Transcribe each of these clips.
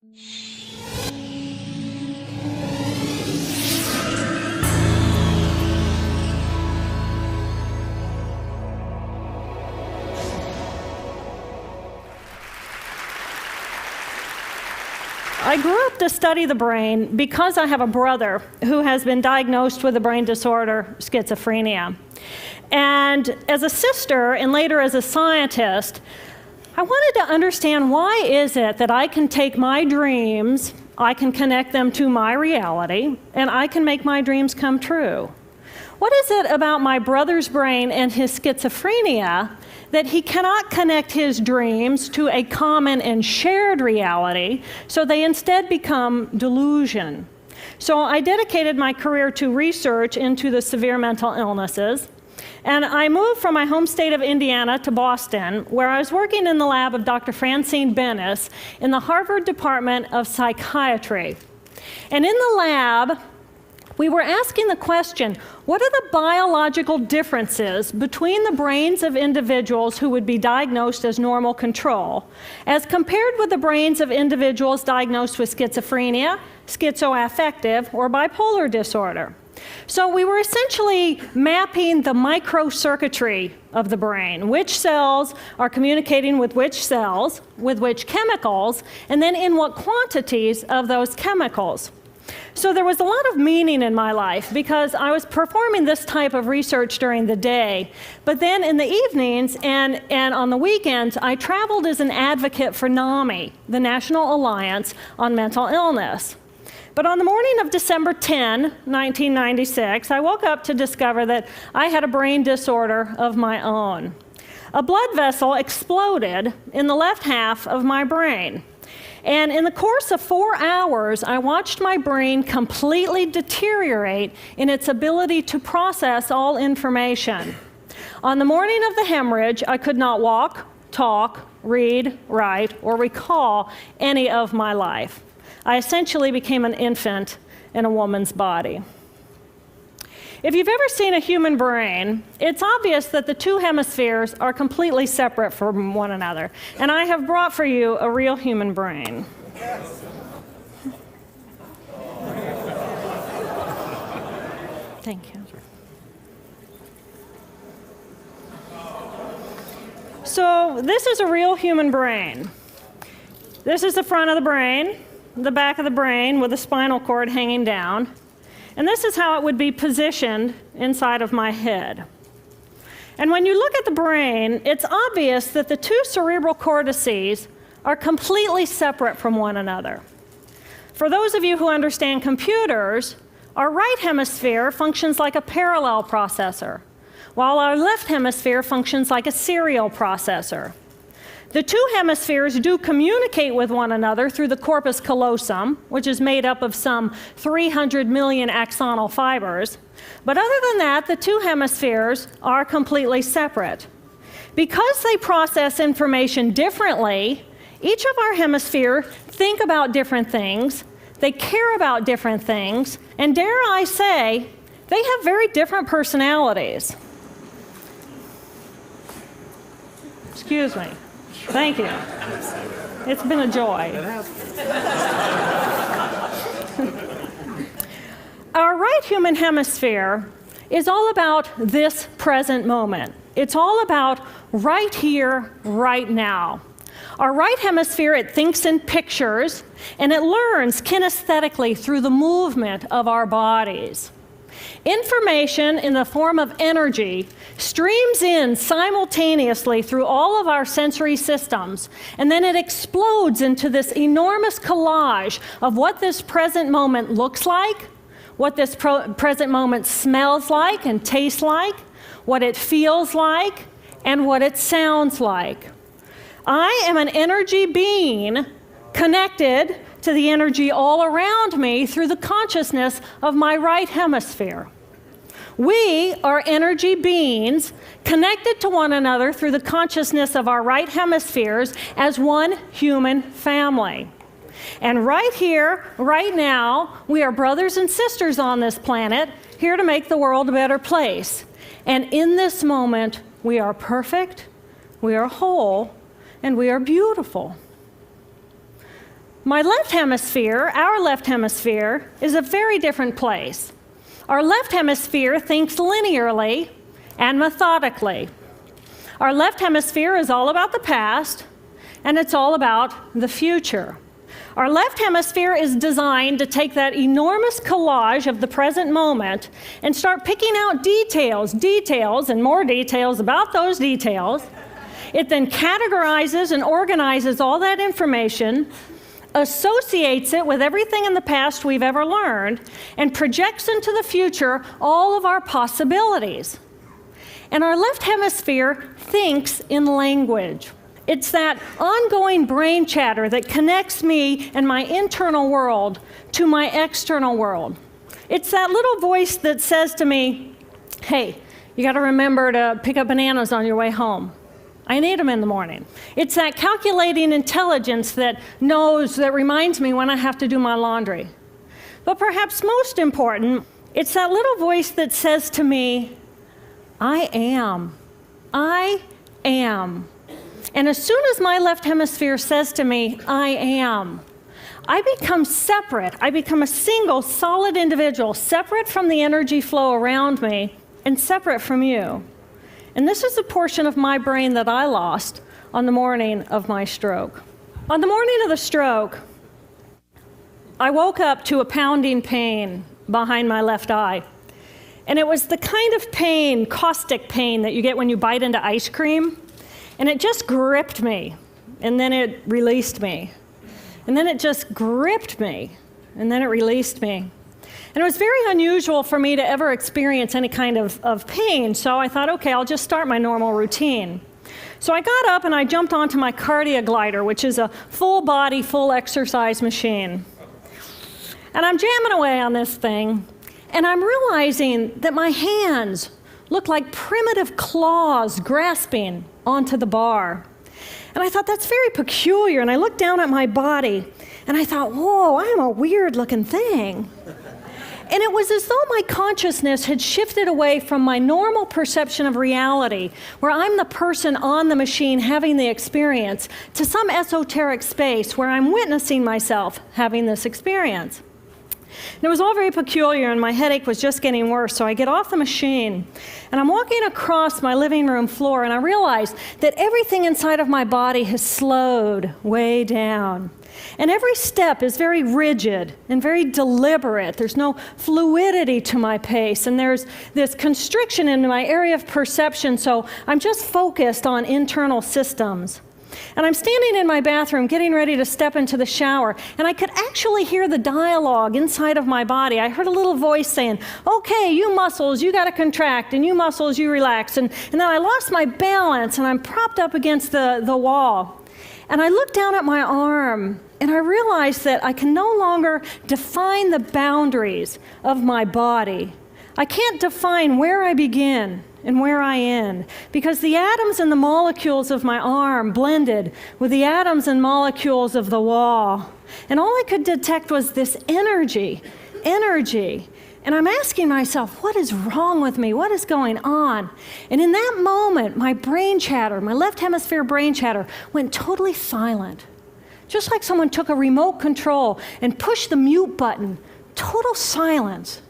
I grew up to study the brain because I have a brother who has been diagnosed with a brain disorder, schizophrenia. And as a sister, and later as a scientist, I wanted to understand why is it that I can take my dreams, I can connect them to my reality, and I can make my dreams come true. What is it about my brother's brain and his schizophrenia that he cannot connect his dreams to a common and shared reality, so they instead become delusion? So I dedicated my career to research into the severe mental illnesses, and I moved from my home state of Indiana to Boston, where I was working in the lab of Dr. Francine Bennis in the Harvard Department of Psychiatry. And in the lab, we were asking the question, what are the biological differences between the brains of individuals who would be diagnosed as normal control, as compared with the brains of individuals diagnosed with schizophrenia, schizoaffective, or bipolar disorder? So we were essentially mapping the microcircuitry of the brain, which cells are communicating with which cells, with which chemicals, and then in what quantities of those chemicals. So there was a lot of meaning in my life because I was performing this type of research during the day, but then in the evenings and on the weekends, I traveled as an advocate for NAMI, the National Alliance on Mental Illness. But on the morning of December 10, 1996, I woke up to discover that I had a brain disorder of my own. A blood vessel exploded in the left half of my brain. And in the course of 4 hours, I watched my brain completely deteriorate in its ability to process all information. On the morning of the hemorrhage, I could not walk, talk, read, write, or recall any of my life. I essentially became an infant in a woman's body. If you've ever seen a human brain, it's obvious that the two hemispheres are completely separate from one another. And I have brought for you a real human brain. Thank you. So this is a real human brain. This is the front of the brain, the back of the brain with the spinal cord hanging down. And this is how it would be positioned inside of my head. And when you look at the brain, it's obvious that the two cerebral cortices are completely separate from one another. For those of you who understand computers, our right hemisphere functions like a parallel processor, while our left hemisphere functions like a serial processor. The two hemispheres do communicate with one another through the corpus callosum, which is made up of some 300 million axonal fibers. But other than that, the two hemispheres are completely separate. Because they process information differently, each of our hemispheres think about different things, they care about different things, and dare I say, they have very different personalities. Excuse me. Thank you. It's been a joy. Our right human hemisphere is all about this present moment. It's all about right here, right now. Our right hemisphere, it thinks in pictures, and it learns kinesthetically through the movement of our bodies. Information in the form of energy streams in simultaneously through all of our sensory systems, and then it explodes into this enormous collage of what this present moment looks like, what this present moment smells like and tastes like, what it feels like, and what it sounds like. I am an energy being connected to the energy all around me through the consciousness of my right hemisphere. We are energy beings connected to one another through the consciousness of our right hemispheres as one human family. And right here, right now, we are brothers and sisters on this planet, here to make the world a better place. And in this moment, we are perfect, we are whole, and we are beautiful. My left hemisphere, our left hemisphere, is a very different place. Our left hemisphere thinks linearly and methodically. Our left hemisphere is all about the past, and it's all about the future. Our left hemisphere is designed to take that enormous collage of the present moment and start picking out details, and more details about those details. It then categorizes and organizes all that information, associates it with everything in the past we've ever learned, and projects into the future all of our possibilities. And our left hemisphere thinks in language. It's that ongoing brain chatter that connects me and my internal world to my external world. It's that little voice that says to me, hey, you got to remember to pick up bananas on your way home. I need them in the morning. It's that calculating intelligence that reminds me when I have to do my laundry. But perhaps most important, it's that little voice that says to me, I am. And as soon as my left hemisphere says to me, I am, I become separate. I become a single, solid individual, separate from the energy flow around me and separate from you. And this is a portion of my brain that I lost on the morning of my stroke. On the morning of the stroke, I woke up to a pounding pain behind my left eye. And it was the kind of pain, caustic pain, that you get when you bite into ice cream. And it just gripped me, and then it released me. And then it just gripped me, and then it released me. And it was very unusual for me to ever experience any kind of pain, so I thought, okay, I'll just start my normal routine. So I got up and I jumped onto my cardia glider, which is a full body, full exercise machine. And I'm jamming away on this thing, and I'm realizing that my hands look like primitive claws grasping onto the bar. And I thought, that's very peculiar. And I looked down at my body, and I thought, whoa, I'm a weird-looking thing. And it was as though my consciousness had shifted away from my normal perception of reality, where I'm the person on the machine having the experience, to some esoteric space where I'm witnessing myself having this experience. And it was all very peculiar, and my headache was just getting worse, so I get off the machine, and I'm walking across my living room floor, and I realize that everything inside of my body has slowed way down. And every step is very rigid and very deliberate. There's no fluidity to my pace, and there's this constriction in my area of perception, so I'm just focused on internal systems. And I'm standing in my bathroom getting ready to step into the shower, and I could actually hear the dialogue inside of my body. I heard a little voice saying, okay, you muscles, you got to contract, and you muscles, you relax. And then I lost my balance, and I'm propped up against the wall. And I looked down at my arm, and I realized that I can no longer define the boundaries of my body. I can't define where I begin and where I end, because the atoms and the molecules of my arm blended with the atoms and molecules of the wall. And all I could detect was this energy. And I'm asking myself, what is wrong with me? What is going on? And in that moment, my brain chatter, my left hemisphere brain chatter, went totally silent. Just like someone took a remote control and pushed the mute button, total silence.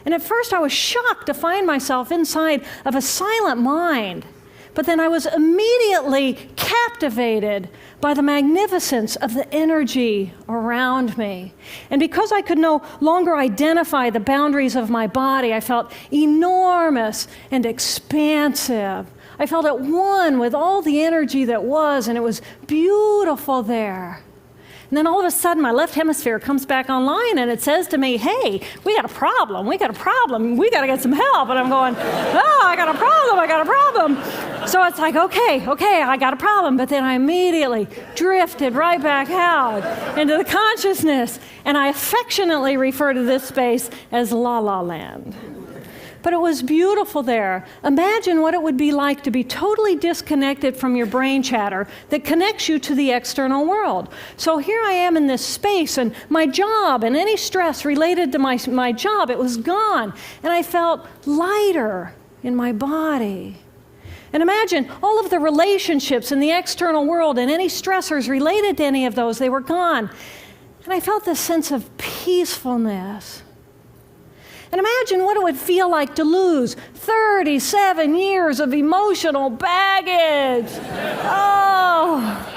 And at first I was shocked to find myself inside of a silent mind. But then I was immediately captivated by the magnificence of the energy around me. And because I could no longer identify the boundaries of my body, I felt enormous and expansive. I felt at one with all the energy that was, and it was beautiful there. And then all of a sudden, my left hemisphere comes back online, and it says to me, hey, we got a problem, we got to get some help. And I'm going, oh, I got a problem. So it's like, okay, I got a problem. But then I immediately drifted right back out into the consciousness, and I affectionately refer to this space as La La Land. But it was beautiful there. Imagine what it would be like to be totally disconnected from your brain chatter that connects you to the external world. So here I am in this space, and my job and any stress related to my job, it was gone. And I felt lighter in my body. And imagine all of the relationships in the external world and any stressors related to any of those, they were gone. And I felt this sense of peacefulness. And imagine what it would feel like to lose 37 years of emotional baggage. Oh,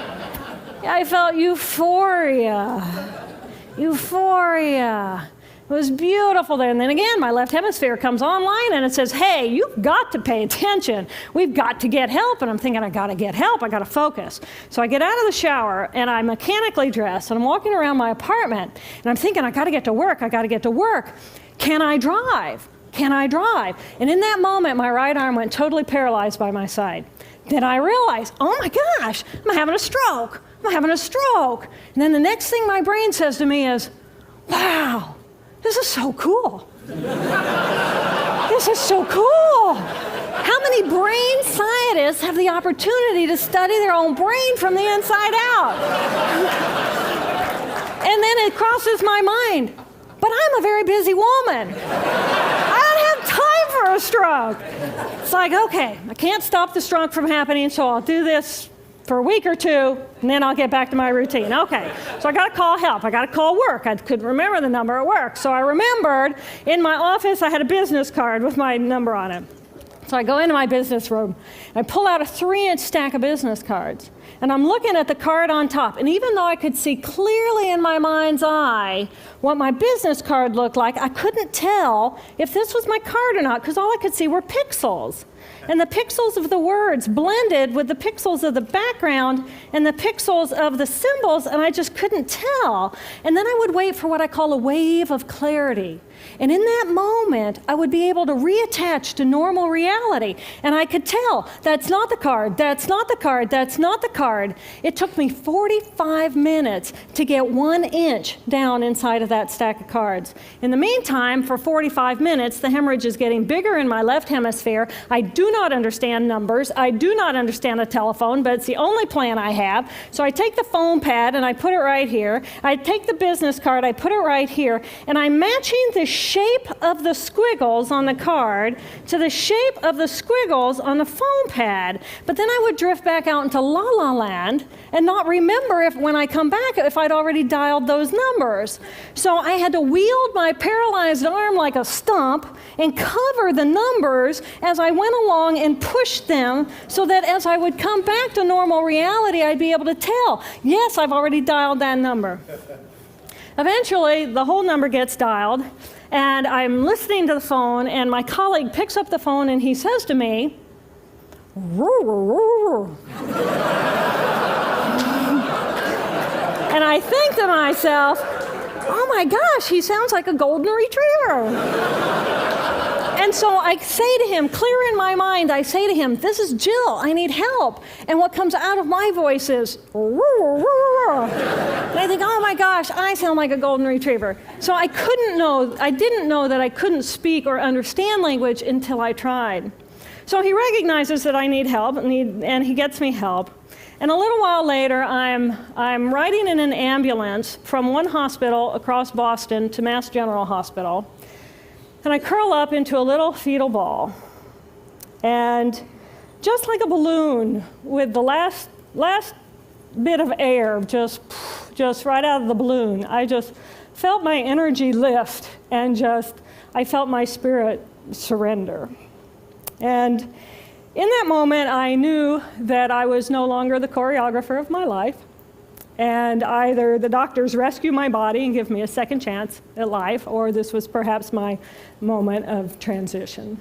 I felt euphoria. Euphoria. It was beautiful there. And then again, my left hemisphere comes online and it says, hey, you've got to pay attention. We've got to get help. And I'm thinking, I got to get help. I got to focus. So I get out of the shower and I'm mechanically dressed and I'm walking around my apartment and I'm thinking, I got to get to work. I got to get to work. Can I drive? Can I drive? And in that moment, my right arm went totally paralyzed by my side. Then I realized, oh my gosh, I'm having a stroke. I'm having a stroke. And then the next thing my brain says to me is, wow, this is so cool. This is so cool. How many brain scientists have the opportunity to study their own brain from the inside out? And then it crosses my mind, but I'm a very busy woman. I don't have time for a stroke. It's like, okay, I can't stop the stroke from happening, so I'll do this for a week or two, and then I'll get back to my routine. Okay, so I got to call help. I got to call work. I couldn't remember the number at work. So I remembered in my office I had a business card with my number on it. So I go into my business room. I pull out a 3-inch stack of business cards. And I'm looking at the card on top. And even though I could see clearly in my mind's eye what my business card looked like, I couldn't tell if this was my card or not, because all I could see were pixels. And the pixels of the words blended with the pixels of the background and the pixels of the symbols, and I just couldn't tell. And then I would wait for what I call a wave of clarity. And in that moment, I would be able to reattach to normal reality. And I could tell, that's not the card, that's not the card, that's not the card. It took me 45 minutes to get 1 inch down inside of that stack of cards. In the meantime, for 45 minutes, the hemorrhage is getting bigger in my left hemisphere. I do not understand numbers. I do not understand a telephone, but it's the only plan I have. So I take the foam pad and I put it right here. I take the business card, I put it right here, and I'm matching the shape of the squiggles on the card to the shape of the squiggles on the foam pad. But then I would drift back out into la la land and not remember if when I come back if I'd already dialed those numbers. So I had to wield my paralyzed arm like a stump and cover the numbers as I went along and push them so that as I would come back to normal reality, I'd be able to tell, yes, I've already dialed that number. Eventually, the whole number gets dialed, and I'm listening to the phone, and my colleague picks up the phone, and he says to me, and I think to myself, oh my gosh, he sounds like a golden retriever. And so I say to him, clear in my mind, I say to him, this is Jill, I need help. And what comes out of my voice is, and I think, oh my gosh, I sound like a golden retriever. So I didn't know that I couldn't speak or understand language until I tried. So he recognizes that I need help, and he gets me help. And a little while later, I'm riding in an ambulance from one hospital across Boston to Mass General Hospital. And I curl up into a little fetal ball. And just like a balloon with the last bit of air just right out of the balloon, I just felt my energy lift and I felt my spirit surrender. And in that moment, I knew that I was no longer the choreographer of my life. And either the doctors rescue my body and give me a second chance at life, or this was perhaps my moment of transition.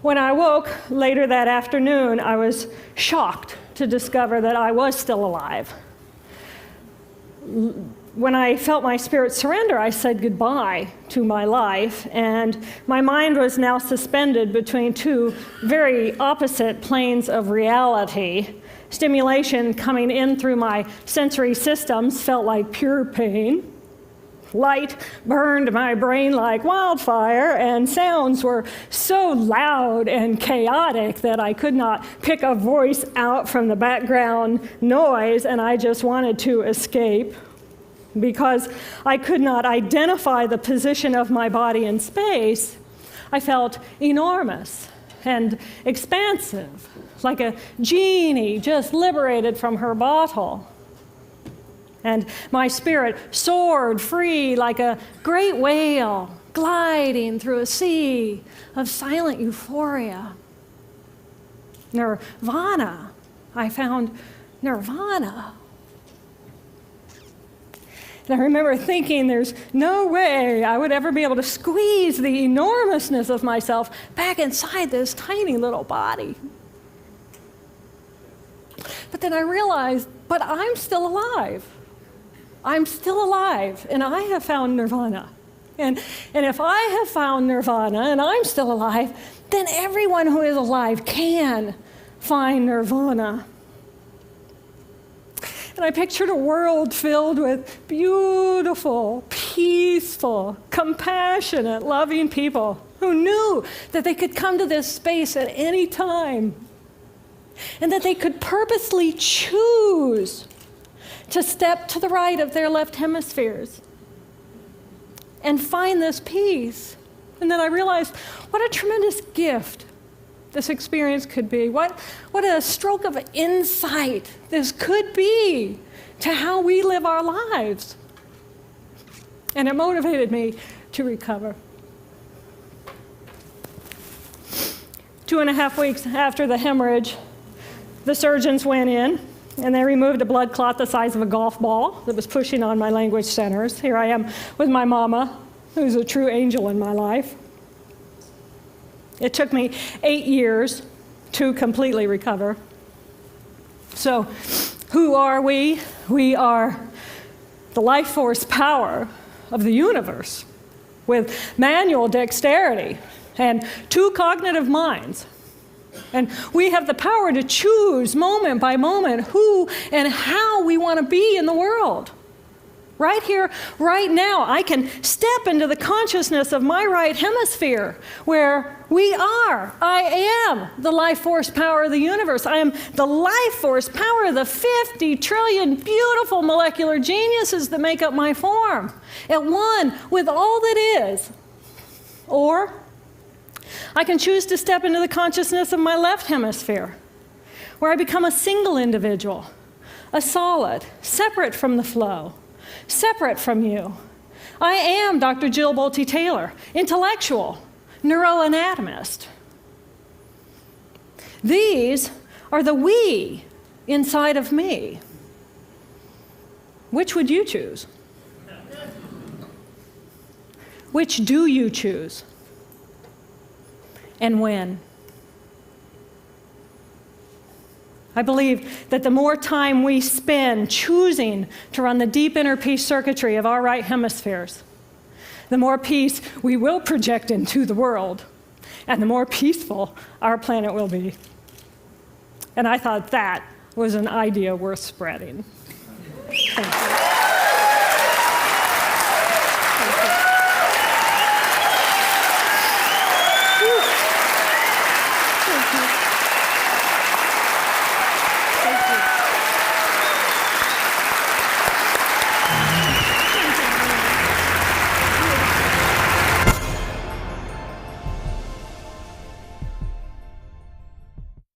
When I woke later that afternoon, I was shocked to discover that I was still alive. When I felt my spirit surrender, I said goodbye to my life, and my mind was now suspended between two very opposite planes of reality. Stimulation coming in through my sensory systems felt like pure pain. Light burned my brain like wildfire, and sounds were so loud and chaotic that I could not pick a voice out from the background noise, and I just wanted to escape. Because I could not identify the position of my body in space, I felt enormous and expansive. like a genie just liberated from her bottle. And my spirit soared free like a great whale gliding through a sea of silent euphoria. Nirvana. I found nirvana. And I remember thinking there's no way I would ever be able to squeeze the enormousness of myself back inside this tiny little body. But then I realized, but I'm still alive. I'm still alive, and I have found nirvana. And if I have found nirvana and I'm still alive, then everyone who is alive can find nirvana. And I pictured a world filled with beautiful, peaceful, compassionate, loving people who knew that they could come to this space at any time and that they could purposely choose to step to the right of their left hemispheres and find this peace. And then I realized what a tremendous gift this experience could be. What a stroke of insight this could be to how we live our lives. And it motivated me to recover. 2.5 weeks after the hemorrhage, the surgeons went in and they removed a blood clot the size of a golf ball that was pushing on my language centers. Here I am with my mama, who's a true angel in my life. It took me 8 years to completely recover. So, who are we? We are the life force power of the universe with manual dexterity and 2 cognitive minds. And we have the power to choose moment by moment who and how we want to be in the world. Right here, right now, I can step into the consciousness of my right hemisphere where I am the life force power of the universe. I am the life force power of the 50 trillion beautiful molecular geniuses that make up my form, at one with all that is. Or I can choose to step into the consciousness of my left hemisphere, where I become a single individual, a solid, separate from the flow, separate from you. I am Dr. Jill Bolte Taylor, intellectual, neuroanatomist. These are the we inside of me. Which would you choose? Which do you choose? And when? I believe that the more time we spend choosing to run the deep inner peace circuitry of our right hemispheres, the more peace we will project into the world, and the more peaceful our planet will be. And I thought that was an idea worth spreading. Thank you.